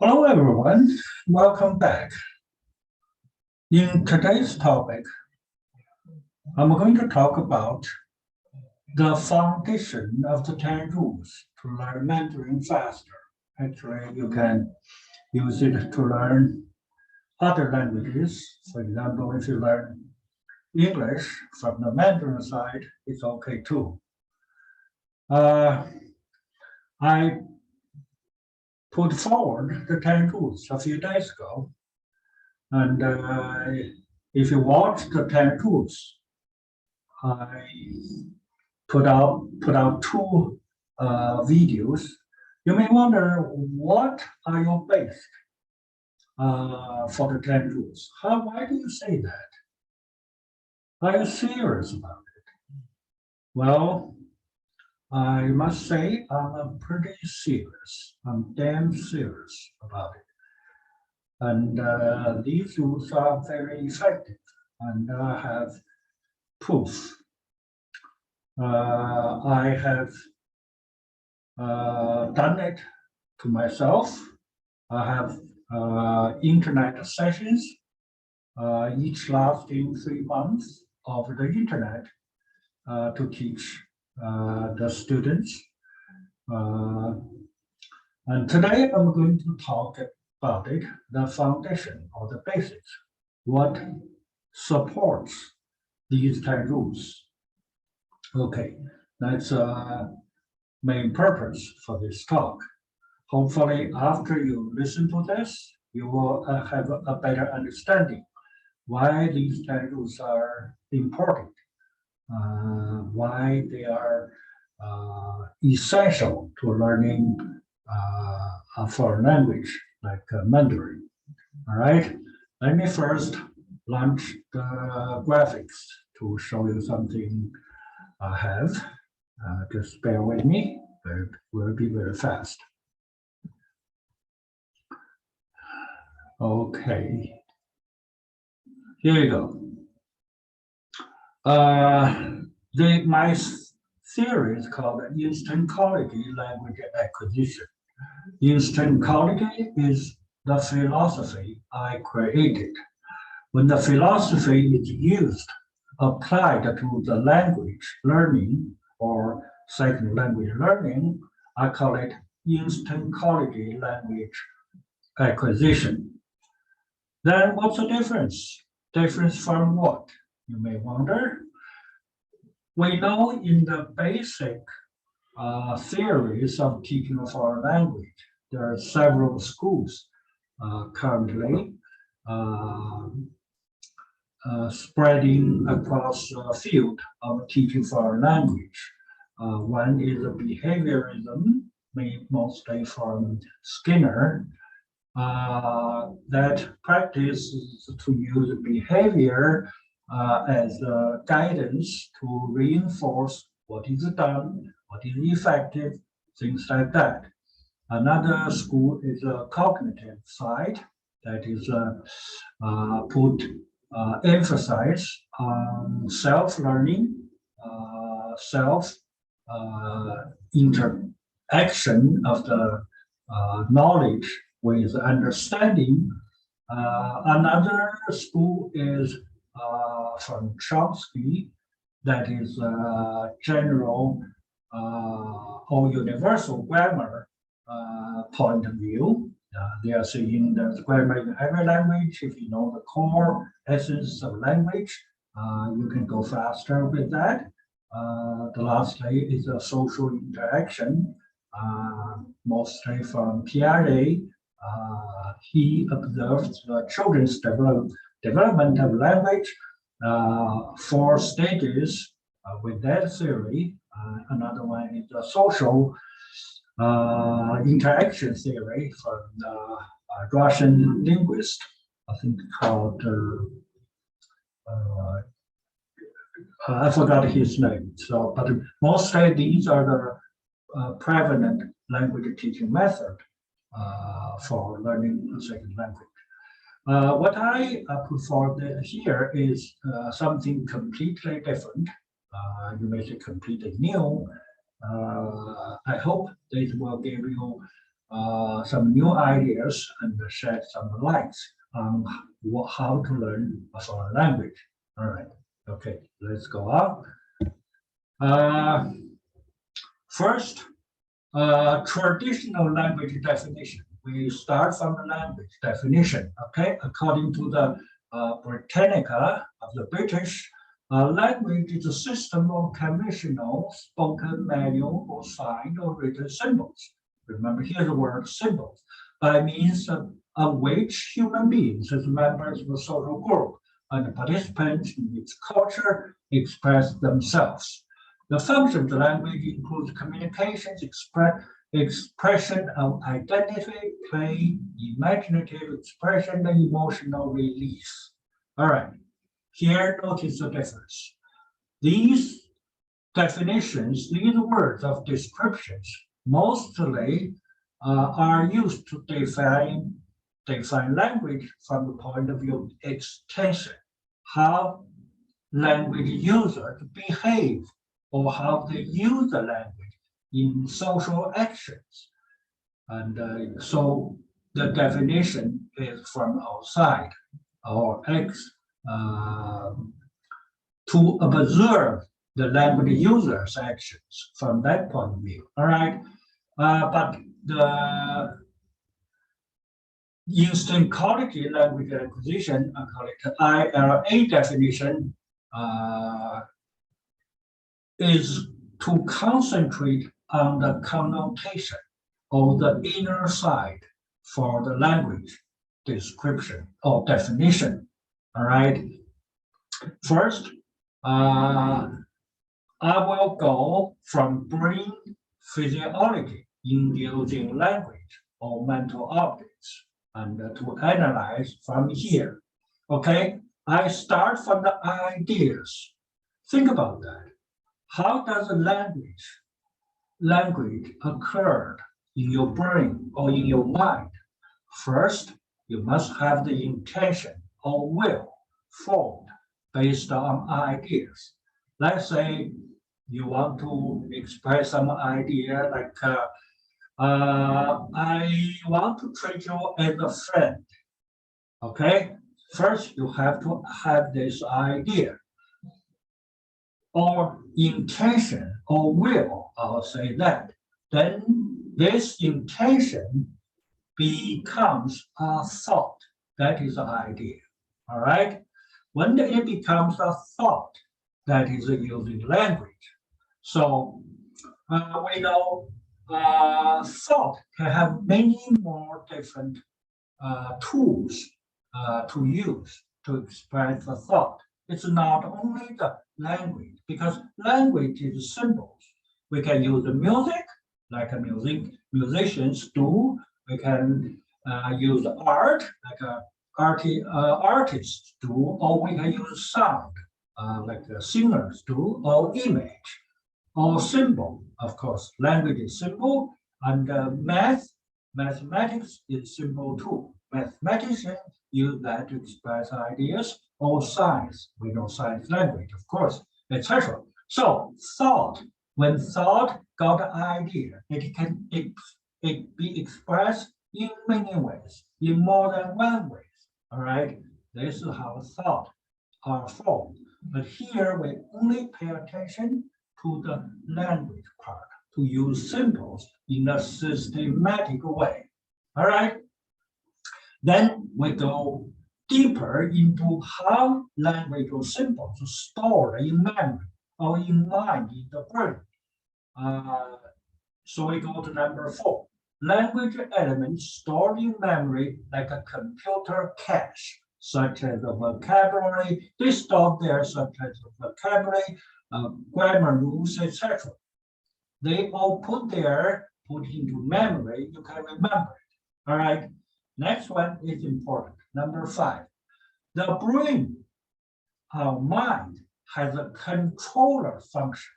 Hello, everyone. Welcome back. In today's topic, I'm going to talk about the foundation of the 10 rules to learn Mandarin faster. Actually, you can use it to learn other languages. For example, if you learn English from the Mandarin side, it's okay too. I put forward the 10 rules a few days ago. And if you watch the 10 rules, I put out two videos. You may wonder, what are your base for the 10 rules? Why do you say that? Are you serious about it? Well, I must say I'm pretty serious. I'm damn serious about it. And these rules are very effective, and I have proof. I have done it to myself. I have internet sessions, each lasting 3 months over the internet to teach the students. And today I'm going to talk about it, the foundation or the basics, what supports these 10 rules. Okay, that's main purpose for this talk. Hopefully, after you listen to this, you will have a better understanding why these 10 rules are important, why they are essential to learning a foreign language like Mandarin. All right, let me first launch the graphics to show you something I have. Just bear with me, it will be very fast. Okay, here you go. My series called Instant Quality Language Acquisition. Instant quality is the philosophy I created. When the philosophy is used, applied to the language learning or second language learning, I call it instant quality language acquisition. Then what's the difference? Difference from what? You may wonder. We know in the basic theories of teaching a foreign language, there are several schools currently spreading across the field of teaching foreign language. One is behaviorism, made mostly from Skinner, that practices to use behavior as guidance to reinforce what is done, what is effective, things like that. Another school is a cognitive side, that is put emphasis on self-learning, self-interaction of the knowledge with understanding. Another school is from Chomsky, that is general or universal grammar point of view. They are saying there's grammar in every language. If you know the core essence of language, you can go faster with that. The lastly is a social interaction, mostly from Piaget. He observed the children's development of language, 4 stages with that theory. Another one is the social interaction theory from the Russian linguist, I think called, I forgot his name. So, but mostly these are the prevalent language teaching method for learning a second language. What I put forward here is something completely different. You may say completely new. I hope this will give you some new ideas and shed some light on how to learn a foreign language. All right, okay, let's go on. First, traditional language definition. We start from the language definition, okay? According to the Britannica of the British, language is a system of conventional spoken, manual, or signed or written symbols. Remember here the word symbols, by means of which human beings as members of a social group and participants in its culture express themselves. The function of the language includes communications, expression of identity, play, imaginative expression, and emotional release. All right, here notice the difference. These definitions, these words of descriptions, mostly are used to define language from the point of view of extension, how language users behave or how they use the language in social actions. And so the definition is from outside or to observe the language user's actions from that point of view. All right, but the instant quality language acquisition, I call it ILA definition, is to concentrate on the connotation or the inner side for the language description or definition. All right. First, I will go from brain physiology in using language or mental objects and to analyze from here. Okay, I start from the ideas. Think about that. How does a language occur in your brain or in your mind? First, you must have the intention or will formed based on ideas. Let's say you want to express some idea like, I want to treat you as a friend. Okay, first you have to have this idea or intention or will, I'll say that. Then this intention becomes a thought. That is the idea. All right. When it becomes a thought, that is using language. So we know thought can have many more different tools to use to express the thought. It's not only the language, because language is symbols. We can use the music, like musicians do. We can use art, like artists do, or we can use sound, like singers do, or image, or symbol. Of course, language is symbol, and mathematics is symbol too. Mathematicians use that to express ideas, or science. We know science language, of course, etc. So thought, when thought got an idea, it can be expressed in many ways, in more than one way. All right, this is how thought are formed. But here we only pay attention to the language part, to use symbols in a systematic way. All right, then we go deeper into how language or symbols are stored in memory or in mind in the brain. So we go to number 4. Language elements stored in memory like a computer cache, such as the vocabulary, they stored there, such as the vocabulary, grammar rules, etc. They all put into memory, you can remember it. All right, next one is important. Number 5, the brain, our mind, has a controller function,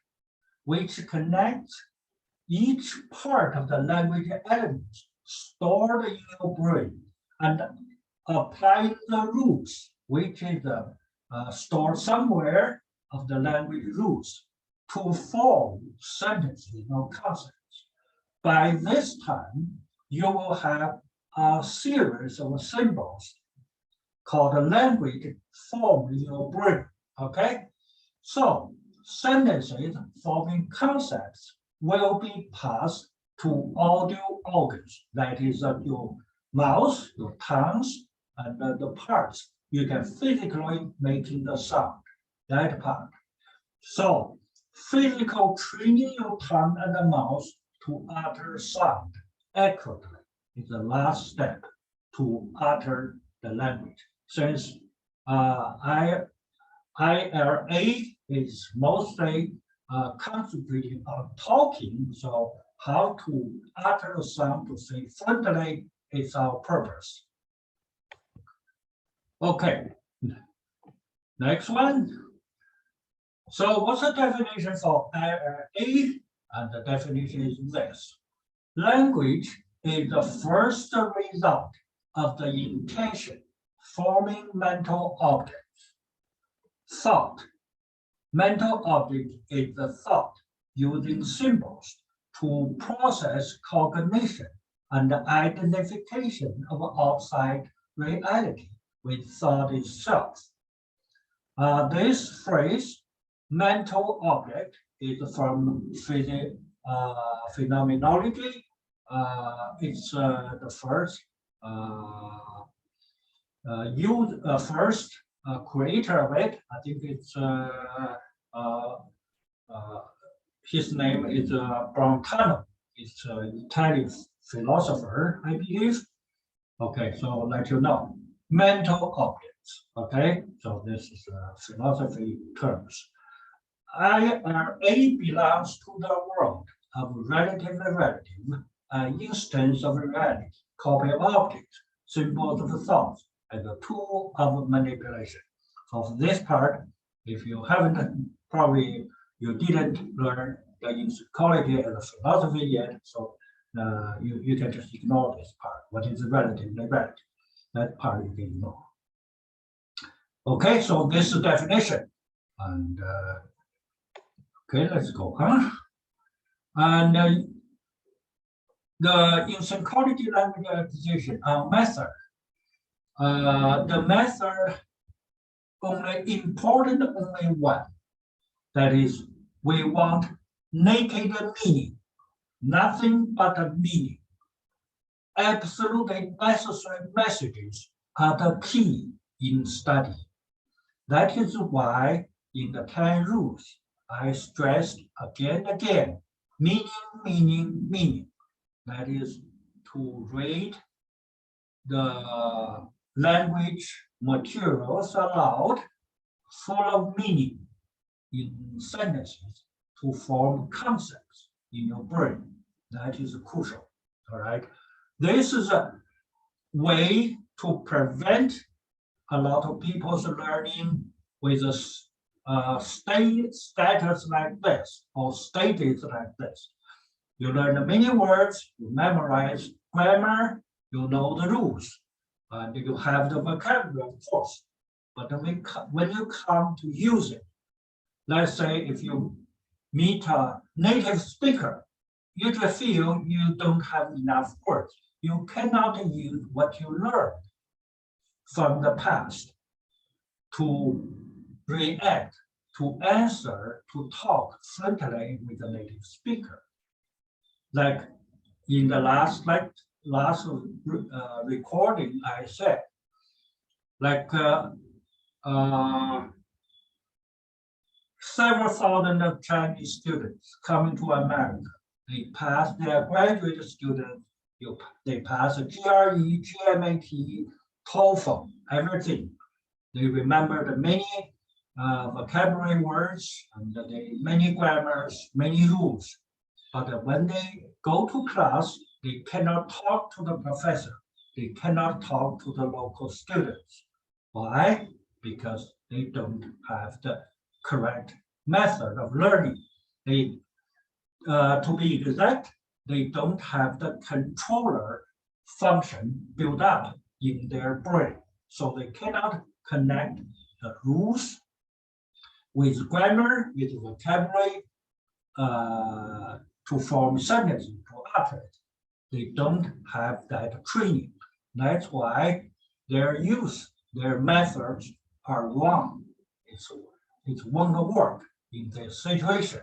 which connects each part of the language elements stored in your brain and applying the rules, which is stored somewhere of the language rules, to form sentences or concepts. By this time, you will have a series of symbols called a language formed in your brain, okay? So sentences forming concepts will be passed to audio organs, that is your mouth, your tongues, and the parts you can physically making the sound, that part. So physical training your tongue and the mouth to utter sound accurately is the last step to utter the language. Since ILA is mostly concentrating on talking, so how to utter the sound to say fluently is our purpose. Okay, next one. So what's the definition for ILA? And the definition is this. Language is the first result of the intention forming mental objects. Thought. Mental object is the thought using symbols to process cognition and identification of outside reality with thought itself. This phrase, mental object, is from phenomenology. It's the first creator of it. I think it's his name is Brentano. It's an Italian philosopher, I believe. Okay, so I'll let you know. Mental objects. Okay, so this is philosophy terms. ILA belongs to the world of relative, an instance of reality, copy of objects, symbols of thoughts, as a tool of manipulation. So for this part, if you haven't, probably you didn't learn the psychology and the philosophy yet, so you can just ignore this part. What is relative? That part you can ignore. Okay, so this is definition. And okay, let's go on. And in psychology language acquisition method, the method only one. That is, we want naked meaning, nothing but a meaning. Absolutely necessary messages are the key in study. That is why in the 10 rules, I stressed again and again, meaning. That is to read the language materials aloud, full of meaning in sentences to form concepts in your brain. That is crucial, all right? This is a way to prevent a lot of people's learning with a status like this, or status like this. You learn many words, you memorize grammar, you know the rules, and you have the vocabulary, of course. But when you come to use it, let's say if you meet a native speaker, you just feel you don't have enough words. You cannot use what you learned from the past to react, to answer, to talk fluently with the native speaker. Like in the last recording, I said, like several thousand of Chinese students coming to America. They pass their graduate students, they pass a GRE, GMAT, TOEFL, everything. They remember the many vocabulary words and the many grammars, many rules. But when they go to class, they cannot talk to the professor. They cannot talk to the local students. Why? Because they don't have the correct method of learning. They, to be exact, they don't have the controller function built up in their brain. So they cannot connect the rules with grammar, with vocabulary, to form sentences, to utter it. they don't have that training. That's why their use, their methods are wrong. It won't work in this situation.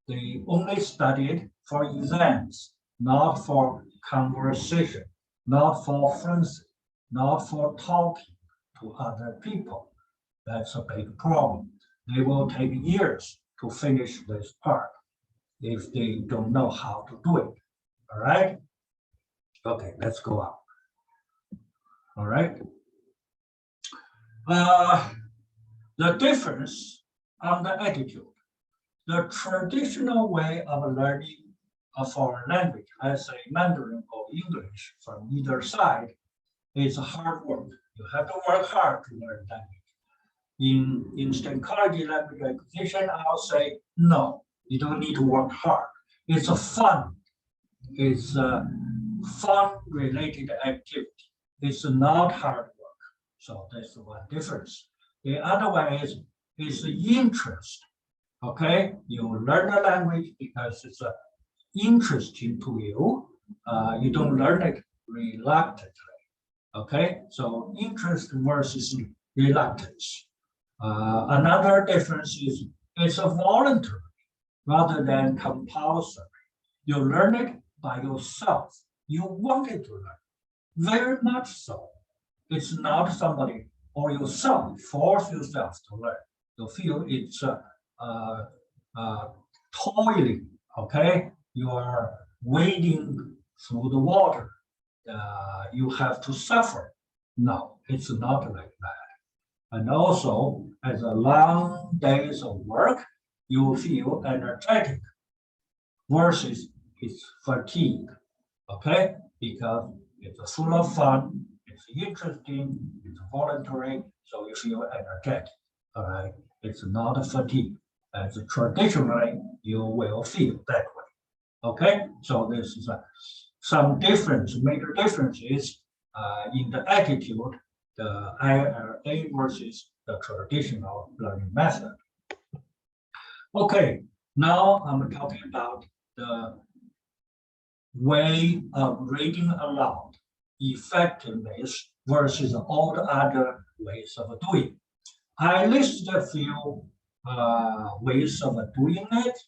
They only studied for exams, not for conversation, not for friendship, not for talking to other people. That's a big problem. They will take years to finish this part if they don't know how to do it. All right? Okay, let's go on. All right. The difference on the attitude. The traditional way of learning a foreign language, let's say Mandarin or English from either side, is hard work. You have to work hard to learn language. In state college language acquisition, I'll say, no, you don't need to work hard. It's a fun. It's a fun-related activity. It's not hard work. So that's one difference. The other one is the interest. Okay, you learn the language because it's interesting to you. You don't learn it reluctantly. Okay, so interest versus reluctance. Another difference is it's a voluntary rather than compulsory. You learn it by yourself. You wanted to learn, very much so. It's not somebody or yourself force yourself to learn. You feel it's toiling. Okay, you are wading through the water. You have to suffer. No, it's not like that. And also, as a long days of work, you feel energetic versus it's fatigue. Okay, because it's full of fun, it's interesting, it's voluntary, so you feel energetic. All right, it's not a fatigue. As traditionally, you will feel that way. Okay, so this is some difference, major differences in the attitude, the ILA versus the traditional learning method. Okay, now I'm talking about the way of reading aloud, effectiveness versus all the other ways of doing. I listed a few ways of doing it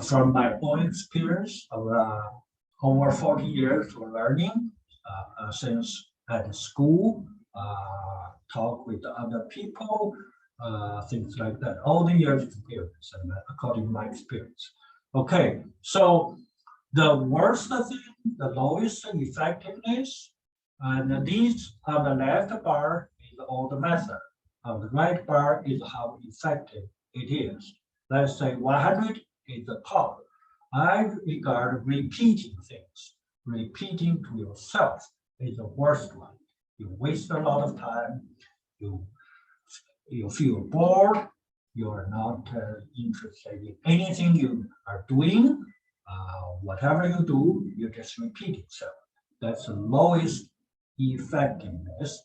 from my own experience of over 40 years of learning since at school, talk with other people, things like that, all the years of experience and according to my experience. Okay, so the worst thing, the lowest effectiveness, and these on the left bar is all the method. On the right bar is how effective it is. Let's say 100 is the top. I regard repeating things, repeating to yourself is the worst one. You waste a lot of time, you feel bored, you are not interested in anything you are doing. Whatever you do, you just repeat yourself. That's the lowest effectiveness.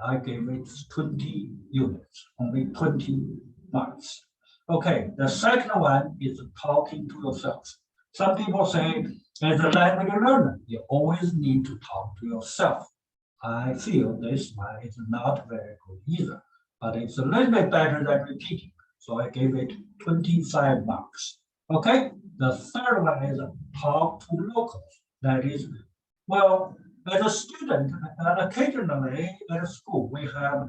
I gave it 20 units, only 20 marks. Okay, the second one is talking to yourself. Some people say, as a language learner, you always need to talk to yourself. I feel this one is not very good either, but it's a little bit better than repeating. So I gave it 25 marks. Okay, the third one is talk to locals. That is, well, as a student, occasionally at school, we have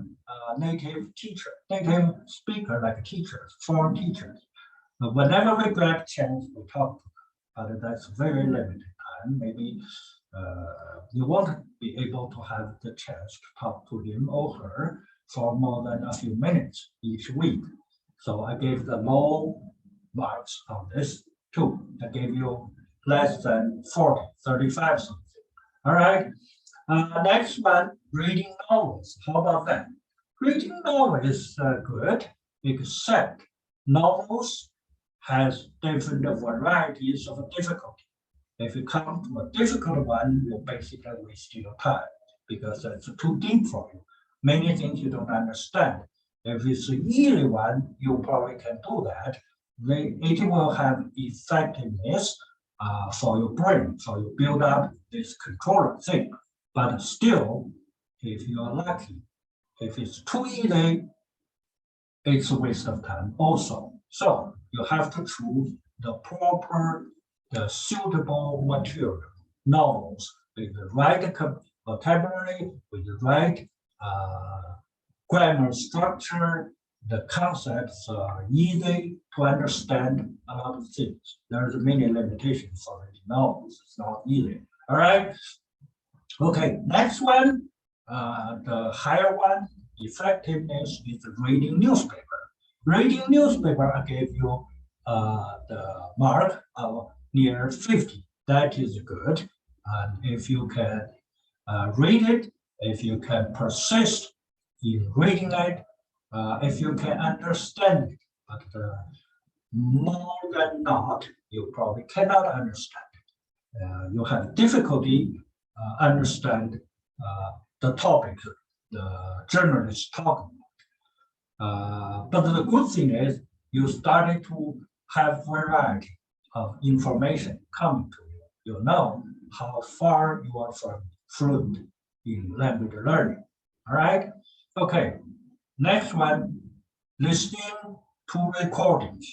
native teacher, native speaker like teachers, foreign teachers. But whenever we get a chance, we talk to them. But that's very limited time. Maybe you won't be able to have the chance to talk to him or her for more than a few minutes each week. So I gave the low marks on this too. I gave you less than 40, 35 something. All right. Next one, reading novels. How about that? Reading novels is good, except novels has different varieties of difficulty. If you come to a difficult one, you basically waste your time because it's too deep for you. Many things you don't understand. If it's an easy one, you probably can do that. It will have effectiveness for your brain. So you build up this controller thing. But still, if you are lucky, if it's too easy, it's a waste of time also. So you have to choose the proper, the suitable material, novels with the right vocabulary, with the right grammar structure. The concepts are easy to understand a lot of things. There's many limitations for reading novels. It's not easy. All right. Okay, next one, the higher one, effectiveness is reading newspaper. Reading newspaper, I gave you the mark of near 50. That is good. And if you can read it, if you can persist in reading it, if you can understand it, but more than not, you probably cannot understand it. You have difficulty understand the topic the journalist talking about. But the good thing is you started to have variety of information coming to you. You know how far you are from fluent in language learning. All right. Okay. Next one, listening to recordings.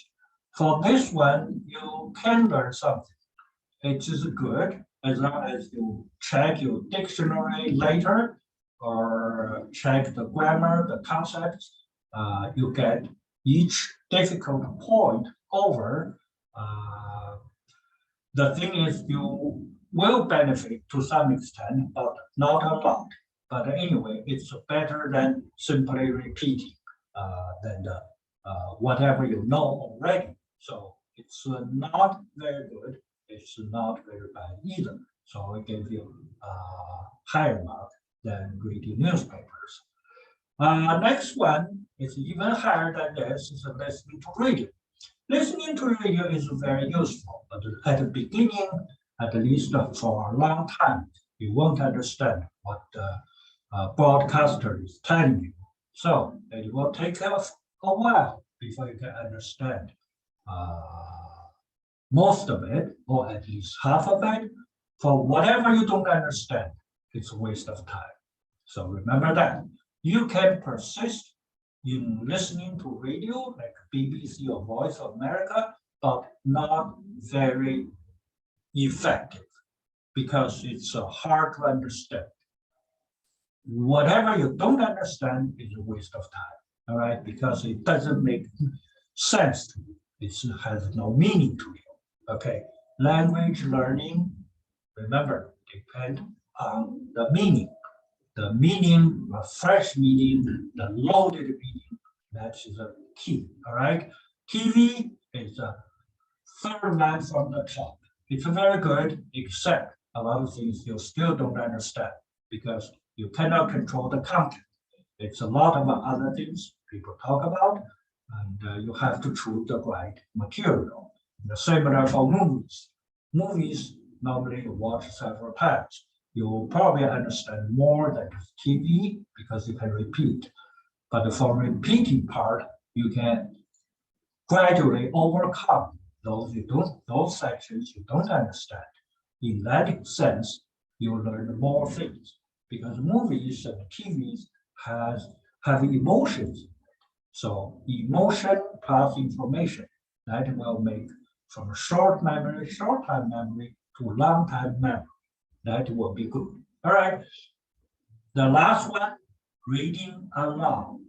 For this one, you can learn something. It is good as long as you check your dictionary later or check the grammar, the concepts. You get each difficult point over. The thing is, you will benefit to some extent, but not a lot. But anyway, it's better than simply repeating than whatever you know already. So it's not very good. It's not very bad either. So I give you a higher mark than reading newspapers. Next one is even higher than this, is listening to radio. Listening to radio is very useful, but at the beginning, at least for a long time, you won't understand what the broadcaster is telling you. So it will take a while before you can understand most of it, or at least half of it. For whatever you don't understand, it's a waste of time. So remember that. You can persist in listening to radio like BBC or Voice of America, but not very effective because it's hard to understand. Whatever you don't understand is a waste of time, all right? Because it doesn't make sense to you. It has no meaning to you, okay? Language learning, remember, depend on the meaning. The meaning, the fresh meaning, the loaded meaning, that is a key, all right? TV is a third line from the top. It's very good, except a lot of things you still don't understand because you cannot control the content. It's a lot of other things people talk about, and you have to choose the right material. The similar for movies. Movies, normally you watch several times. You probably understand more than TV because you can repeat. But for repeating part, you can gradually overcome those sections you don't understand. In that sense, you learn more things because movies and TVs have emotions. So emotion plus information that will make from short time memory to long time memory. That will be good. All right. The last one, reading aloud.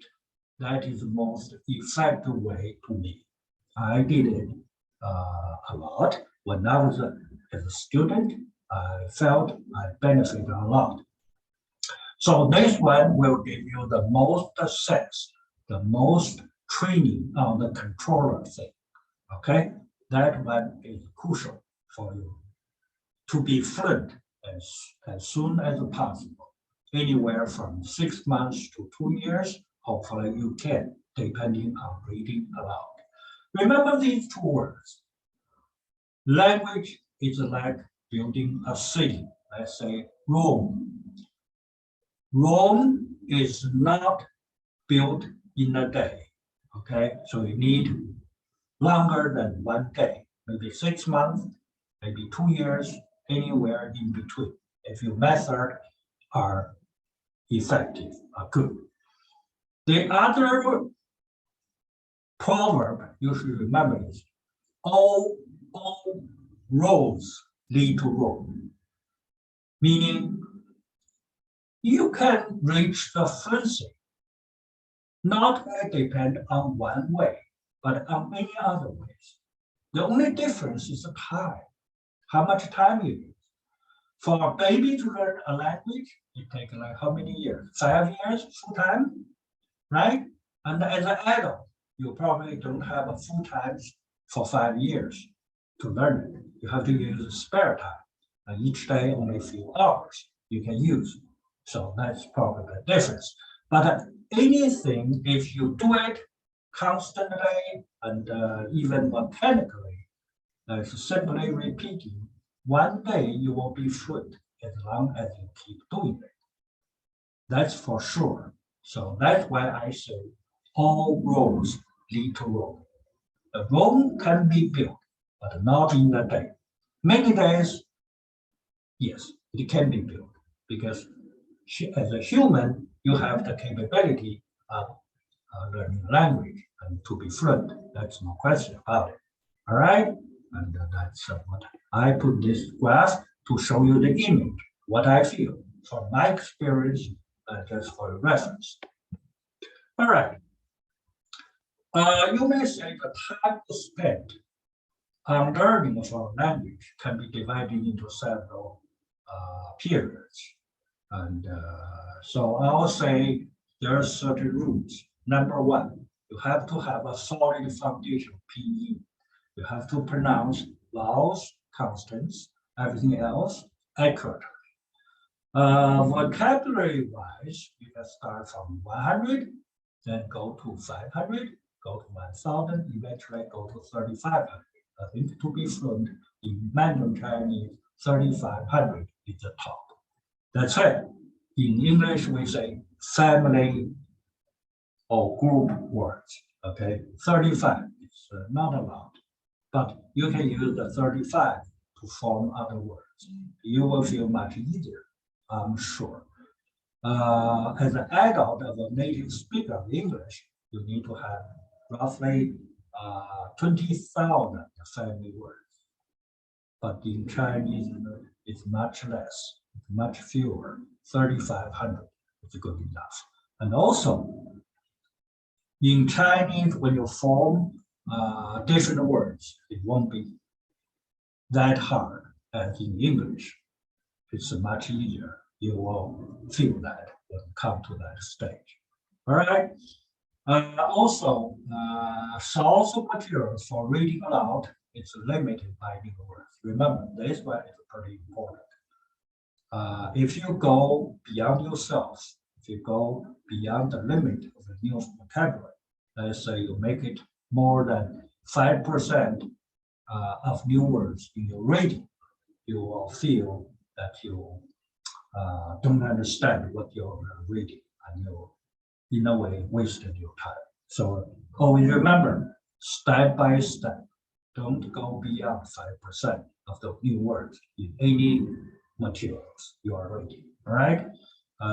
That is the most effective way to me. I did it a lot. When I was as a student, I felt I benefited a lot. So this one will give you the most sense, the most training on the controller thing. Okay, that one is crucial for you to be fluent as soon as possible. Anywhere from 6 months to 2 years, hopefully you can, depending on reading aloud. Remember these two words. Language is like building a city. Let's say Rome. Rome is not built in a day. Okay, so you need longer than 1 day, maybe 6 months maybe 2 years, anywhere in between, if your methods are effective, are good. The other proverb you should remember is all roads lead to Rome, meaning you can reach the fluency, not depend on one way, but on many other ways. The only difference is the time, how much time you use. For a baby to learn a language, it takes like how many years? 5 years full time, right? And as an adult, you probably don't have a full time for 5 years to learn it. You have to use spare time. And each day only a few hours you can use. So that's probably the difference. But anything, if you do it constantly and even mechanically, simply repeating, one day you will be fluent as long as you keep doing it. That's for sure. So that's why I say all roads lead to Rome. The Rome can be built, but not in a day. Many days, yes, it can be built because as a human, you have the capability of learning language and to be fluent. That's no question about it. All right, and that's what I put this graph to show you the image, what I feel from my experience, just for your reference. All right. You may say the time spent on learning for language can be divided into several periods. And so I'll say there are certain rules. Number one, you have to have a solid foundation, PE. You have to pronounce vowels, consonants, everything else accurately. Vocabulary-wise, you can start from 100, then go to 500, go to 1,000, eventually go to 3,500. I think to be fluent in Mandarin Chinese, 3,500 is the top. That's it. In English, we say family or group words. Okay, 35 is not a lot, but you can use the 35 to form other words. You will feel much easier, I'm sure. As an adult, as a native speaker of English, you need to have roughly 20,000 family words. But in Chinese, it's much less, much fewer, 3,500 is good enough. And also, in Chinese, when you form different words, it won't be that hard as in English. It's much easier. You will feel that when you come to that stage. All right. Also, source of materials for reading aloud is limited by new words. Remember, this one is pretty important. If you go beyond yourself, if you go beyond the limit of the new vocabulary, let's say you make it more than 5% of new words in your reading, you will feel that you don't understand what you're reading, and you, in a way, wasted your time. So always remember, step by step, don't go beyond 5% of the new words in any materials you are reading. All right.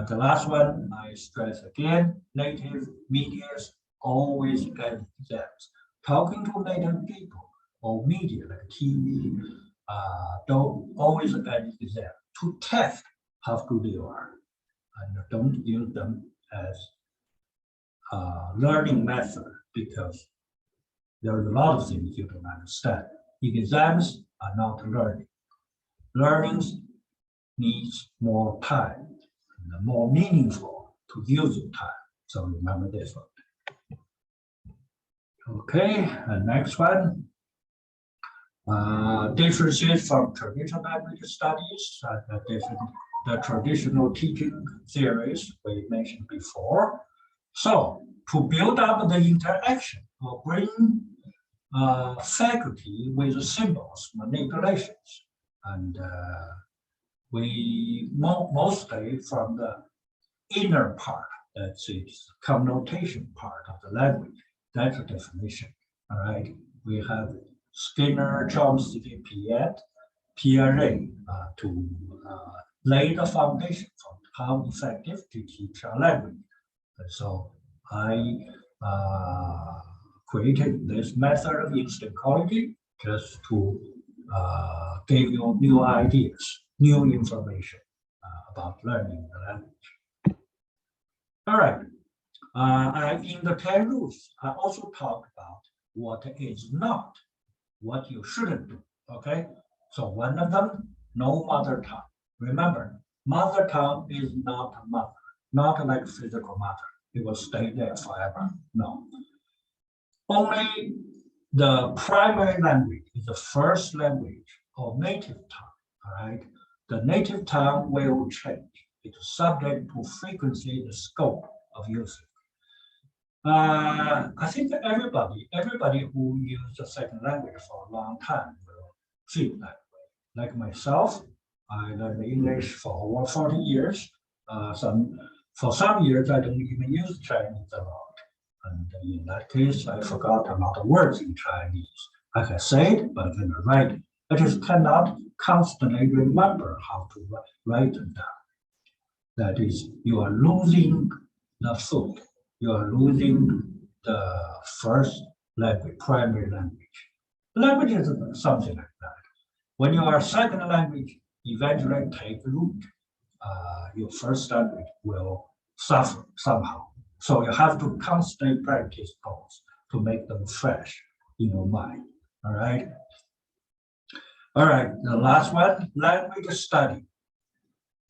The last one, I stress again, native media always get exams. Talking to native people or media like TV, don't always get exam to test how good you are, and don't use them as learning method because there are a lot of things you don't understand. Exams are not learning. Learning needs more time and more meaningful to use your time. So remember this one. Okay, and next one. Differences from traditional language studies, the traditional teaching theories we mentioned before. So to build up the interaction or bring faculty with symbols, manipulations, and we mostly from the inner part, that's its connotation part of the language. That's the definition. All right, we have Skinner, Chomsky, Piaget, PLA to lay the foundation for how effective to teach a language. And so I created this method of instant quality just to give you new ideas, new information about learning the language. All right. In the 10 rules, I also talked about what is not, what you shouldn't do. Okay. So one of them, no mother tongue. Remember, mother tongue is not a mother, not like physical mother. It will stay there forever. No. Only the primary language is the first language or native tongue. All right. The native tongue will change. It's subject to frequency, the scope of usage. I think everybody who used the second language for a long time will feel that way. Like myself, I learned English for over 40 years. For some years, I don't even use Chinese a lot. And in that case, I forgot a lot of words in Chinese. I can say it, but I cannot write it. I just cannot constantly remember how to write them down. That is, you are losing the foot. You are losing the first language, primary language. Language is something like that. When your second language eventually take root, your first language will suffer somehow. So you have to constantly practice both to make them fresh in your mind. All right. All right. The last one, language study.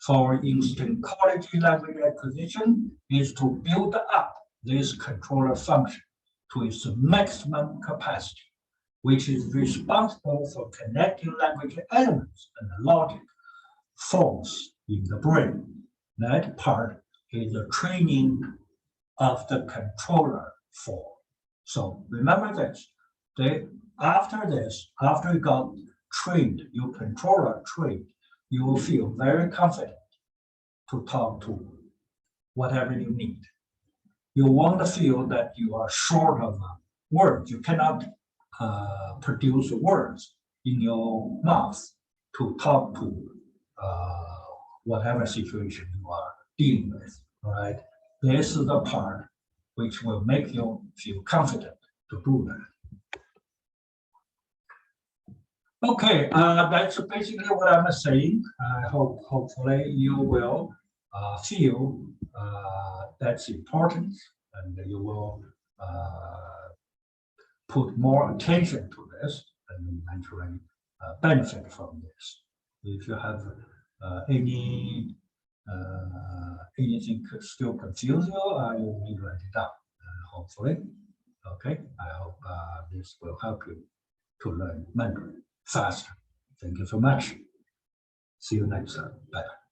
For instant quality language acquisition is to build up this controller function to its maximum capacity, which is responsible for connecting language elements and logic forms in the brain. That part is the training of the controller form. So remember this. After you got trained, your controller trained, you will feel very confident to talk to whatever you need. You won't feel that you are short of words. You cannot produce words in your mouth to talk to whatever situation you are dealing with. All right. This is the part which will make you feel confident to do that. Okay, that's basically what I'm saying. Hopefully you will feel that's important, and you will put more attention to this and eventually benefit from this. If you have anything still confuse you, you may write it down. Hopefully, okay. I hope this will help you to learn Mandarin faster. Thank you so much. See you next time. Bye.